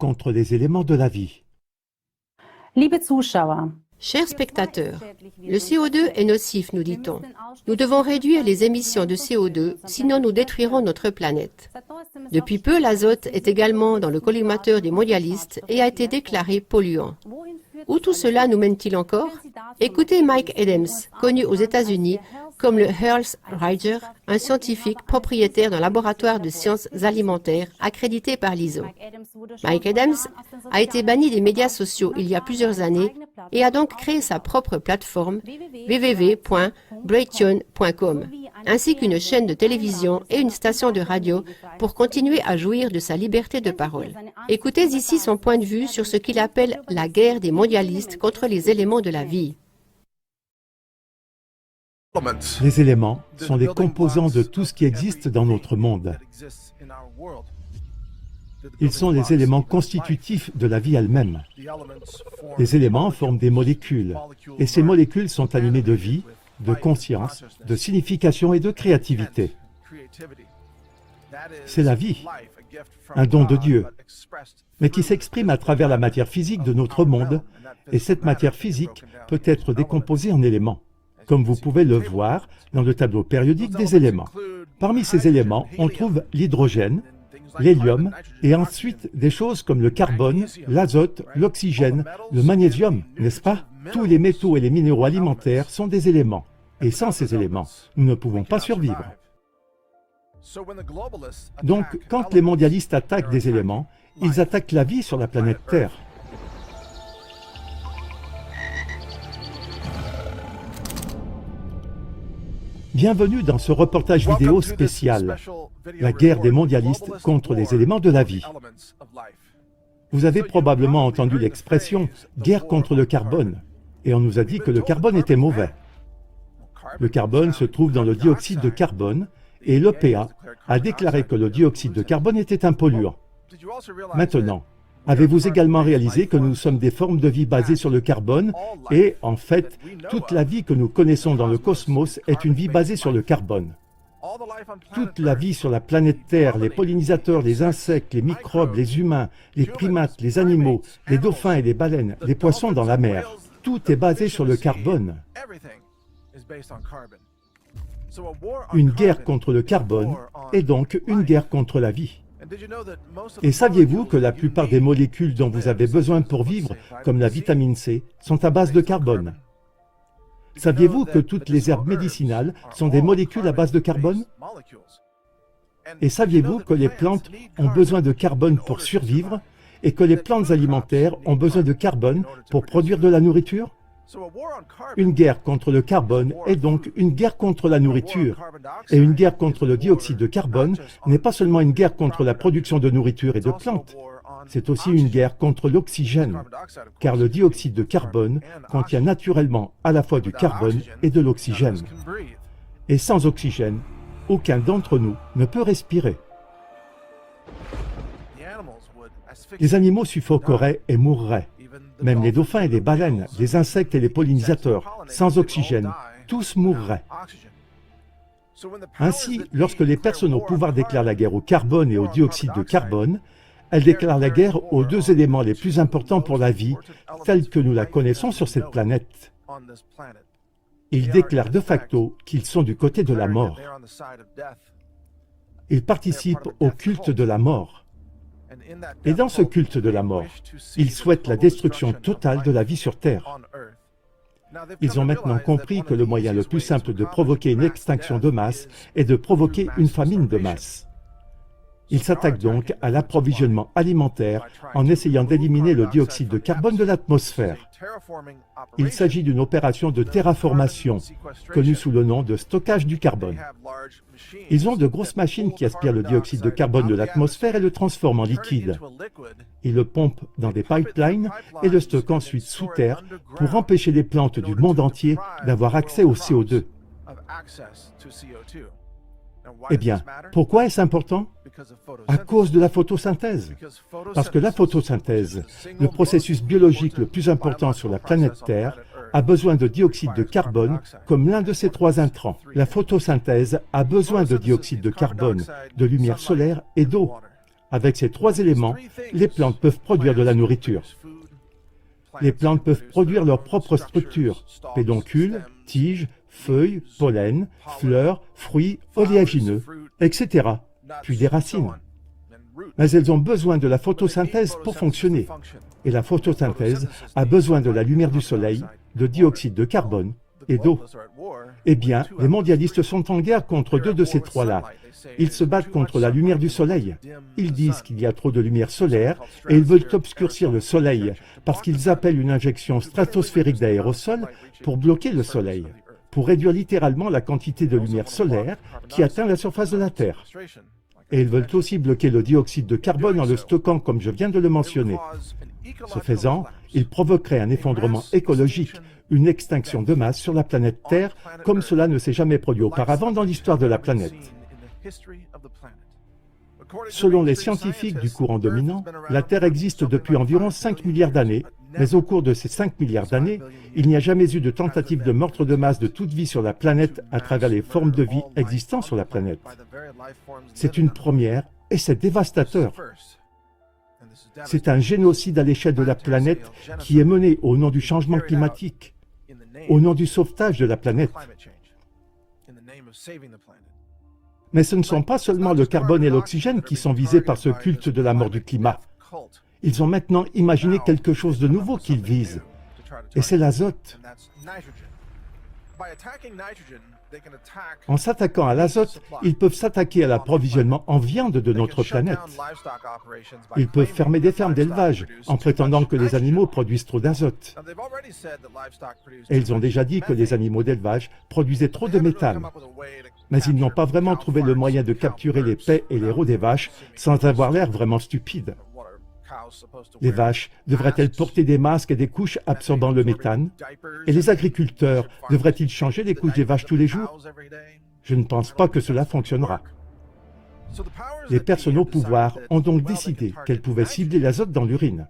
contre les éléments de la vie. Liebe Zuschauer, Chers spectateurs, le CO2 est nocif, nous dit-on. Nous devons réduire les émissions de CO2, sinon nous détruirons notre planète. Depuis peu, l'azote est également dans le collimateur des mondialistes et a été déclaré polluant. Où tout cela nous mène-t-il encore? Écoutez Mike Adams, connu aux États-Unis comme le Earth Rider, un scientifique propriétaire d'un laboratoire de sciences alimentaires accrédité par l'ISO. Mike Adams a été banni des médias sociaux il y a plusieurs années et a donc créé sa propre plateforme www.brightune.com, ainsi qu'une chaîne de télévision et une station de radio pour continuer à jouir de sa liberté de parole. Écoutez ici son point de vue sur ce qu'il appelle la guerre des mondialistes contre les éléments de la vie. Les éléments sont les composants de tout ce qui existe dans notre monde. Ils sont les éléments constitutifs de la vie elle-même. Les éléments forment des molécules, et ces molécules sont animées de vie, de conscience, de signification et de créativité. C'est la vie, un don de Dieu, mais qui s'exprime à travers la matière physique de notre monde, et cette matière physique peut être décomposée en éléments, comme vous pouvez le voir dans le tableau périodique des éléments. Parmi ces éléments, on trouve l'hydrogène, l'hélium, et ensuite des choses comme le carbone, l'azote, l'oxygène, le magnésium, n'est-ce pas? Tous les métaux et les minéraux alimentaires sont des éléments, et sans ces éléments, nous ne pouvons pas survivre. Donc, quand les mondialistes attaquent des éléments, ils attaquent la vie sur la planète Terre. Bienvenue dans ce reportage vidéo spécial, la guerre des mondialistes contre les éléments de la vie. Vous avez probablement entendu l'expression « guerre contre le carbone » et on nous a dit que le carbone était mauvais. Le carbone se trouve dans le dioxyde de carbone et l'EPA a déclaré que le dioxyde de carbone était un polluant. Maintenant, avez-vous également réalisé que nous sommes des formes de vie basées sur le carbone et, en fait, toute la vie que nous connaissons dans le cosmos est une vie basée sur le carbone. Toute la vie sur la planète Terre, les pollinisateurs, les insectes, les microbes, les humains, les primates, les animaux, les dauphins et les baleines, les poissons dans la mer, tout est basé sur le carbone. Une guerre contre le carbone est donc une guerre contre la vie. Et saviez-vous que la plupart des molécules dont vous avez besoin pour vivre, comme la vitamine C, sont à base de carbone? Saviez-vous que toutes les herbes médicinales sont des molécules à base de carbone? Et saviez-vous que les plantes ont besoin de carbone pour survivre et que les plantes alimentaires ont besoin de carbone pour produire de la nourriture? Une guerre contre le carbone est donc une guerre contre la nourriture. Et une guerre contre le dioxyde de carbone n'est pas seulement une guerre contre la production de nourriture et de plantes, c'est aussi une guerre contre l'oxygène, car le dioxyde de carbone contient naturellement à la fois du carbone et de l'oxygène. Et sans oxygène, aucun d'entre nous ne peut respirer. Les animaux suffoqueraient et mourraient. Même les dauphins et les baleines, les insectes et les pollinisateurs, sans oxygène, tous mourraient. Ainsi, lorsque les personnes au pouvoir déclarent la guerre au carbone et au dioxyde de carbone, elles déclarent la guerre aux deux éléments les plus importants pour la vie, tels que nous la connaissons sur cette planète. Ils déclarent de facto qu'ils sont du côté de la mort. Ils participent au culte de la mort. Et dans ce culte de la mort, ils souhaitent la destruction totale de la vie sur Terre. Ils ont maintenant compris que le moyen le plus simple de provoquer une extinction de masse est de provoquer une famine de masse. Ils s'attaquent donc à l'approvisionnement alimentaire en essayant d'éliminer le dioxyde de carbone de l'atmosphère. Il s'agit d'une opération de terraformation, connue sous le nom de stockage du carbone. Ils ont de grosses machines qui aspirent le dioxyde de carbone de l'atmosphère et le transforment en liquide. Ils le pompent dans des pipelines et le stockent ensuite sous terre pour empêcher les plantes du monde entier d'avoir accès au CO2. Eh bien, pourquoi est-ce important? À cause de la photosynthèse. Parce que la photosynthèse, le processus biologique le plus important sur la planète Terre, a besoin de dioxyde de carbone comme l'un de ces trois intrants. La photosynthèse a besoin de dioxyde de carbone, de lumière solaire et d'eau. Avec ces trois éléments, les plantes peuvent produire de la nourriture. Les plantes peuvent produire leur propre structure, pédoncule, tiges, feuilles, pollen, fleurs, fruits, oléagineux, etc., puis des racines. Mais elles ont besoin de la photosynthèse pour fonctionner. Et la photosynthèse a besoin de la lumière du soleil, de dioxyde de carbone et d'eau. Eh bien, les mondialistes sont en guerre contre deux de ces trois-là. Ils se battent contre la lumière du soleil. Ils disent qu'il y a trop de lumière solaire et ils veulent obscurcir le soleil parce qu'ils appellent une injection stratosphérique d'aérosol pour bloquer le soleil, pour réduire littéralement la quantité de lumière solaire qui atteint la surface de la Terre. Et ils veulent aussi bloquer le dioxyde de carbone en le stockant comme je viens de le mentionner. Ce faisant, ils provoqueraient un effondrement écologique, une extinction de masse sur la planète Terre comme cela ne s'est jamais produit auparavant dans l'histoire de la planète. Selon les scientifiques du courant dominant, la Terre existe depuis environ 5 milliards d'années, mais au cours de ces 5 milliards d'années, il n'y a jamais eu de tentative de meurtre de masse de toute vie sur la planète à travers les formes de vie existant sur la planète. C'est une première et c'est dévastateur. C'est un génocide à l'échelle de la planète qui est mené au nom du changement climatique, au nom du sauvetage de la planète. Mais ce ne sont pas seulement le carbone et l'oxygène qui sont visés par ce culte de la mort du climat. Ils ont maintenant imaginé quelque chose de nouveau qu'ils visent, et c'est l'azote. En s'attaquant à l'azote, ils peuvent s'attaquer à l'approvisionnement en viande de notre planète. Ils peuvent fermer des fermes d'élevage en prétendant que les animaux produisent trop d'azote. Et ils ont déjà dit que les animaux d'élevage produisaient trop de méthane. Mais ils n'ont pas vraiment trouvé le moyen de capturer les paies et les rots des vaches sans avoir l'air vraiment stupide. Les vaches devraient-elles porter des masques et des couches absorbant le méthane? Et les agriculteurs devraient-ils changer les couches des vaches tous les jours? Je ne pense pas que cela fonctionnera. Les personnes au pouvoir ont donc décidé qu'elles pouvaient cibler l'azote dans l'urine.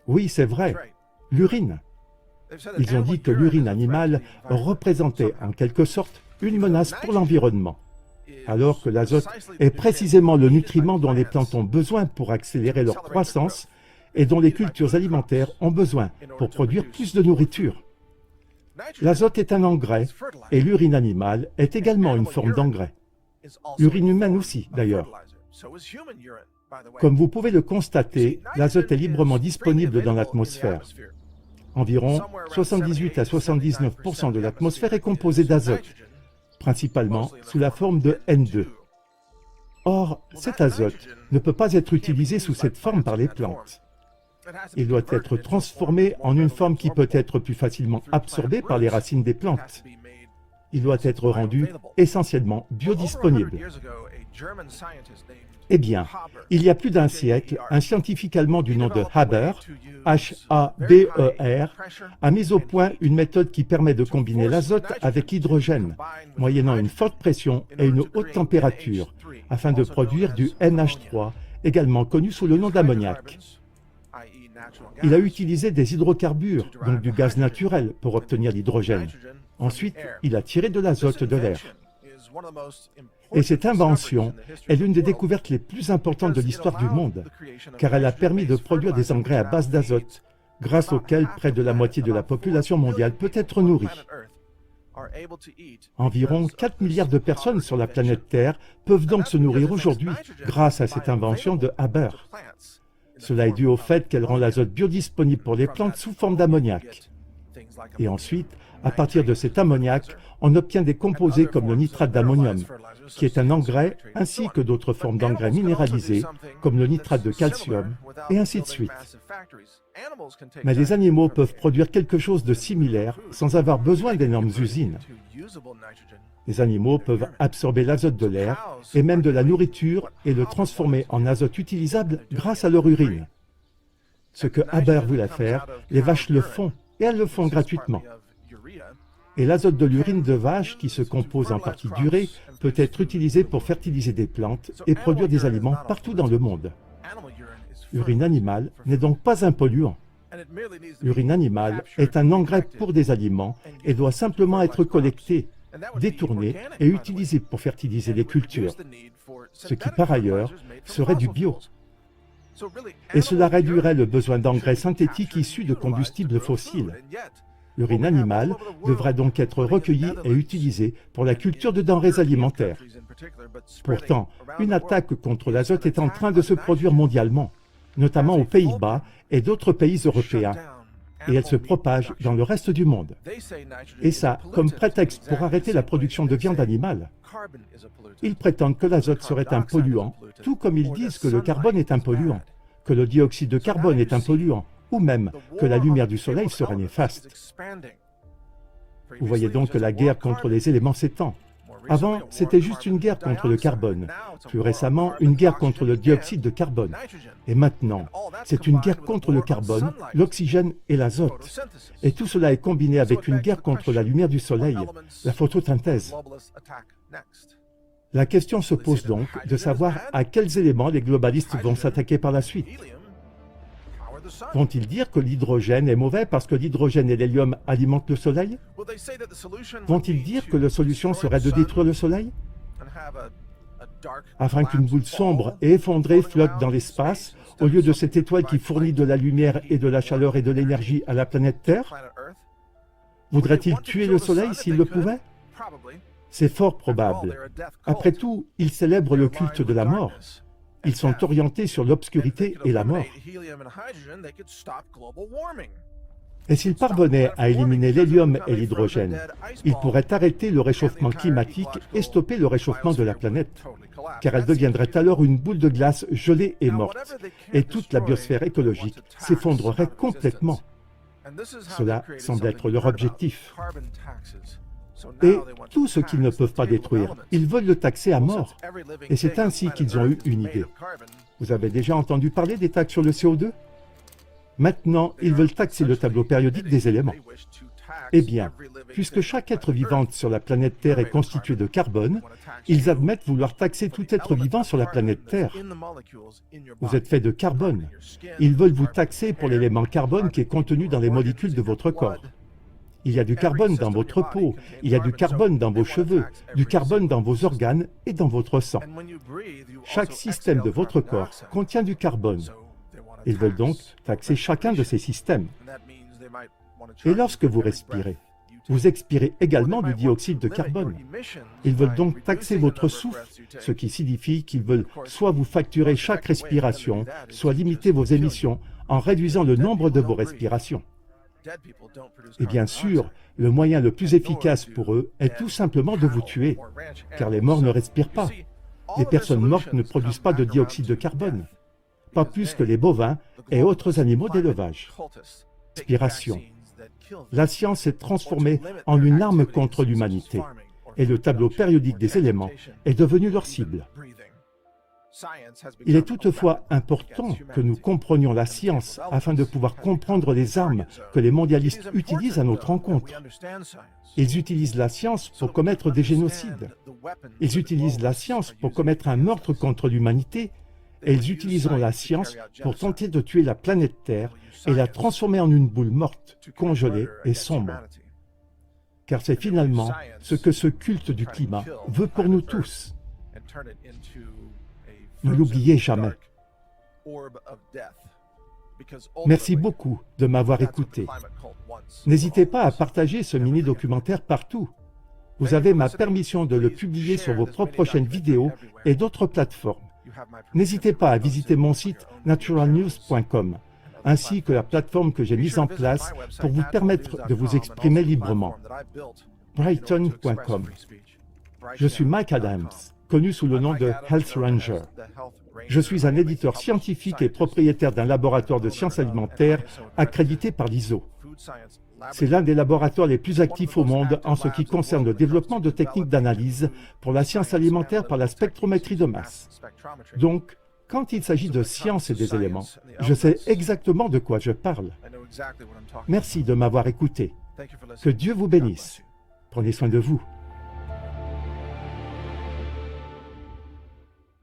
Oui, c'est vrai, l'urine. Ils ont dit que l'urine animale représentait en quelque sorte une menace pour l'environnement, alors que l'azote est précisément le nutriment dont les plantes ont besoin pour accélérer leur croissance et dont les cultures alimentaires ont besoin pour produire plus de nourriture. L'azote est un engrais et l'urine animale est également une forme d'engrais. L'urine humaine aussi, d'ailleurs. Comme vous pouvez le constater, l'azote est librement disponible dans l'atmosphère. Environ 78 à 79% de l'atmosphère est composée d'azote, principalement sous la forme de N2. Or, cet azote ne peut pas être utilisé sous cette forme par les plantes. Il doit être transformé en une forme qui peut être plus facilement absorbée par les racines des plantes. Il doit être rendu essentiellement biodisponible. Eh bien, il y a plus d'un siècle, un scientifique allemand du nom de Haber, H-A-B-E-R, a mis au point une méthode qui permet de combiner l'azote avec l'hydrogène, moyennant une forte pression et une haute température, afin de produire du NH3, également connu sous le nom d'ammoniac. Il a utilisé des hydrocarbures, donc du gaz naturel, pour obtenir l'hydrogène. Ensuite, il a tiré de l'azote de l'air. Et cette invention est l'une des découvertes les plus importantes de l'histoire du monde, car elle a permis de produire des engrais à base d'azote, grâce auxquels près de la moitié de la population mondiale peut être nourrie. Environ 4 milliards de personnes sur la planète Terre peuvent donc se nourrir aujourd'hui grâce à cette invention de Haber. Cela est dû au fait qu'elle rend l'azote biodisponible pour les plantes sous forme d'ammoniac. Et ensuite, à partir de cet ammoniac, on obtient des composés comme le nitrate d'ammonium, qui est un engrais, ainsi que d'autres formes d'engrais minéralisés, comme le nitrate de calcium, et ainsi de suite. Mais les animaux peuvent produire quelque chose de similaire sans avoir besoin d'énormes usines. Les animaux peuvent absorber l'azote de l'air et même de la nourriture et le transformer en azote utilisable grâce à leur urine. Ce que Haber voulait faire, les vaches le font, et elles le font gratuitement. Et l'azote de l'urine de vache, qui se compose en partie d'urée, peut être utilisé pour fertiliser des plantes et produire des aliments partout dans le monde. L'urine animale n'est donc pas un polluant. L'urine animale est un engrais pour des aliments et doit simplement être collecté, détourné et utilisé pour fertiliser les cultures, ce qui par ailleurs serait du bio. Et cela réduirait le besoin d'engrais synthétiques issus de combustibles fossiles. L'urine animale devrait donc être recueillie et utilisée pour la culture de denrées alimentaires. Pourtant, une attaque contre l'azote est en train de se produire mondialement, notamment aux Pays-Bas et d'autres pays européens, et elle se propage dans le reste du monde. Et ça, comme prétexte pour arrêter la production de viande animale. Ils prétendent que l'azote serait un polluant, tout comme ils disent que le carbone est un polluant, que le dioxyde de carbone est un polluant, ou même que la lumière du soleil serait néfaste. Vous voyez donc que la guerre contre les éléments s'étend. Avant, c'était juste une guerre contre le carbone. Plus récemment, une guerre contre le dioxyde de carbone. Et maintenant, c'est une guerre contre le carbone, l'oxygène et l'azote. Et tout cela est combiné avec une guerre contre la lumière du soleil, la photosynthèse. La question se pose donc de savoir à quels éléments les globalistes vont s'attaquer par la suite. Vont-ils dire que l'hydrogène est mauvais parce que l'hydrogène et l'hélium alimentent le soleil? Vont-ils dire que la solution serait de détruire le soleil? Afin qu'une boule sombre et effondrée flotte dans l'espace, au lieu de cette étoile qui fournit de la lumière et de la chaleur et de l'énergie à la planète Terre? Voudraient-ils tuer le soleil s'ils le pouvaient? C'est fort probable. Après tout, ils célèbrent le culte de la mort. Ils sont orientés sur l'obscurité et la mort. Et s'ils parvenaient à éliminer l'hélium et l'hydrogène, ils pourraient arrêter le réchauffement climatique et stopper le réchauffement de la planète, car elle deviendrait alors une boule de glace gelée et morte, et toute la biosphère écologique s'effondrerait complètement. Cela semble être leur objectif. Et tout ce qu'ils ne peuvent pas détruire, ils veulent le taxer à mort. Et c'est ainsi qu'ils ont eu une idée. Vous avez déjà entendu parler des taxes sur le CO2? Maintenant, ils veulent taxer le tableau périodique des éléments. Eh bien, puisque chaque être vivant sur la planète Terre est constitué de carbone, ils admettent vouloir taxer tout être vivant sur la planète Terre. Vous êtes fait de carbone. Ils veulent vous taxer pour l'élément carbone qui est contenu dans les molécules de votre corps. Il y a du carbone dans votre peau, il y a du carbone dans vos cheveux, du carbone dans vos organes et dans votre sang. Chaque système de votre corps contient du carbone. Ils veulent donc taxer chacun de ces systèmes. Et lorsque vous respirez, vous expirez également du dioxyde de carbone. Ils veulent donc taxer votre souffle, ce qui signifie qu'ils veulent soit vous facturer chaque respiration, soit limiter vos émissions en réduisant le nombre de vos respirations. Et bien sûr, le moyen le plus efficace pour eux est tout simplement de vous tuer, car les morts ne respirent pas. Les personnes mortes ne produisent pas de dioxyde de carbone, pas plus que les bovins et autres animaux d'élevage. Respiration. La science s'est transformée en une arme contre l'humanité, et le tableau périodique des éléments est devenu leur cible. Il est toutefois important que nous comprenions la science afin de pouvoir comprendre les armes que les mondialistes utilisent à notre encontre. Ils utilisent la science pour commettre des génocides. Ils utilisent la science pour commettre un meurtre contre l'humanité, et ils utiliseront la science pour tenter de tuer la planète Terre et la transformer en une boule morte, congelée et sombre. Car c'est finalement ce que ce culte du climat veut pour nous tous. Ne l'oubliez jamais. Merci beaucoup de m'avoir écouté. N'hésitez pas à partager ce mini-documentaire partout. Vous avez ma permission de le publier sur vos propres chaînes vidéo et d'autres plateformes. N'hésitez pas à visiter mon site naturalnews.com, ainsi que la plateforme que j'ai mise en place pour vous permettre de vous exprimer librement, Brighton.com. Je suis Mike Adams, connu sous le nom de Health Ranger. Je suis un éditeur scientifique et propriétaire d'un laboratoire de sciences alimentaires accrédité par l'ISO. C'est l'un des laboratoires les plus actifs au monde en ce qui concerne le développement de techniques d'analyse pour la science alimentaire par la spectrométrie de masse. Donc, quand il s'agit de science et des éléments, je sais exactement de quoi je parle. Merci de m'avoir écouté. Que Dieu vous bénisse. Prenez soin de vous.